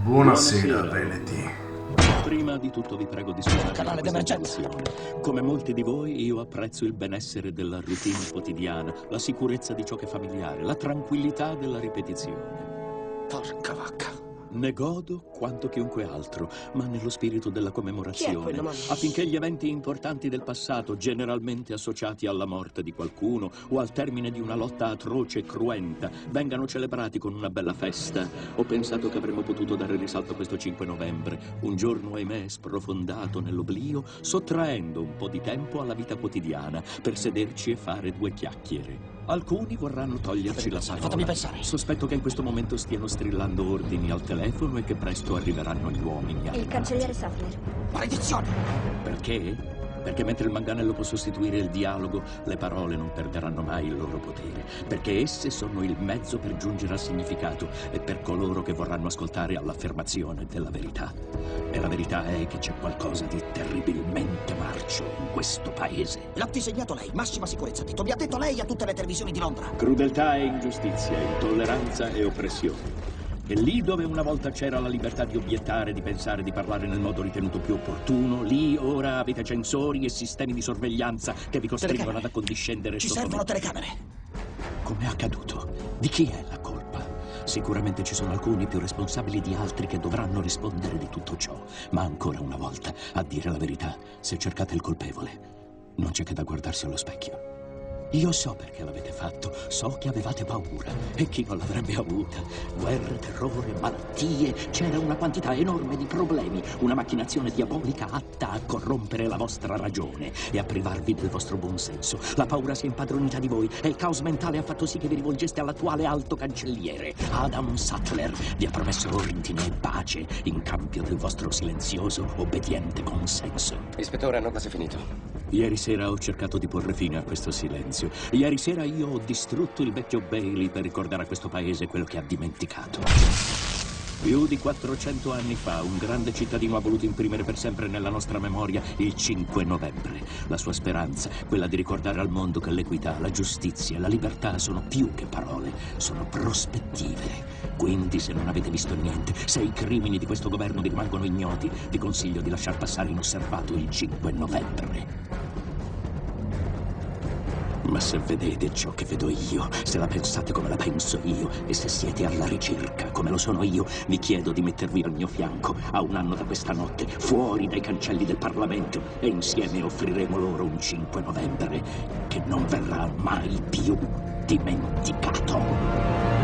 Buonasera, Veneti. Prima di tutto vi prego di scusare Canale d'emergenza. Come molti di voi, io apprezzo il benessere della routine quotidiana, la sicurezza di ciò che è familiare, la tranquillità della ripetizione. Porca vacca. Ne godo quanto chiunque altro, ma nello spirito della commemorazione, quello, mamma? affinché gli eventi importanti del passato, generalmente associati alla morte di qualcuno o al termine di una lotta atroce e cruenta, vengano celebrati con una bella festa. Ho pensato che avremmo potuto dare risalto a questo 5 novembre, un giorno, ahimè, sprofondato nell'oblio, sottraendo un po' di tempo alla vita quotidiana per sederci e fare due chiacchiere. Alcuni vorranno toglierci la parola. Fatemi pensare. Sospetto che in questo momento stiano strillando ordini al telefono e che presto arriveranno gli uomini. Il cancelliere Sattler. Maledizione! Perché? Perché mentre il manganello può sostituire il dialogo, le parole non perderanno mai il loro potere. Perché esse sono il mezzo per giungere al significato e per coloro che vorranno ascoltare all'affermazione della verità. E la verità è che c'è qualcosa di terribilmente marcio in questo paese. L'ha disegnato lei, massima sicurezza, ha detto. Mi ha detto lei a tutte le televisioni di Londra. Crudeltà e ingiustizia, intolleranza e oppressione. E lì dove una volta c'era la libertà di obiettare, di pensare, di parlare nel modo ritenuto più opportuno, lì ora avete censori e sistemi di sorveglianza che vi costringono ad accondiscendere. Ci servono telecamere. Come è accaduto? Di chi è la colpa? Sicuramente ci sono alcuni più responsabili di altri che dovranno rispondere di tutto ciò. Ma ancora una volta, a dire la verità, se cercate il colpevole, non c'è che da guardarsi allo specchio. Io so perché l'avete fatto, so che avevate paura. E chi non l'avrebbe avuta? Guerre, terrore, malattie, c'era una quantità enorme di problemi, una macchinazione diabolica atta a corrompere la vostra ragione e a privarvi del vostro buonsenso. La paura si è impadronita di voi e il caos mentale ha fatto sì che vi rivolgeste all'attuale alto cancelliere. Adam Sattler vi ha promesso ordine e pace in cambio del vostro silenzioso, obbediente consenso. Ispettore, hanno quasi finito. Ieri sera ho cercato di porre fine a questo silenzio. Ieri sera io ho distrutto il vecchio Bailey per ricordare a questo paese quello che ha dimenticato. Più di 400 anni fa, un grande cittadino ha voluto imprimere per sempre nella nostra memoria il 5 novembre. La sua speranza, quella di ricordare al mondo che l'equità, la giustizia e la libertà sono più che parole, sono prospettive. Quindi, se non avete visto niente, se i crimini di questo governo vi rimangono ignoti, vi consiglio di lasciar passare inosservato il 5 novembre. Ma se vedete ciò che vedo io, se la pensate come la penso io, e se siete alla ricerca, come lo sono io, vi chiedo di mettervi al mio fianco a un anno da questa notte, fuori dai cancelli del Parlamento, e insieme offriremo loro un 5 novembre che non verrà mai più dimenticato.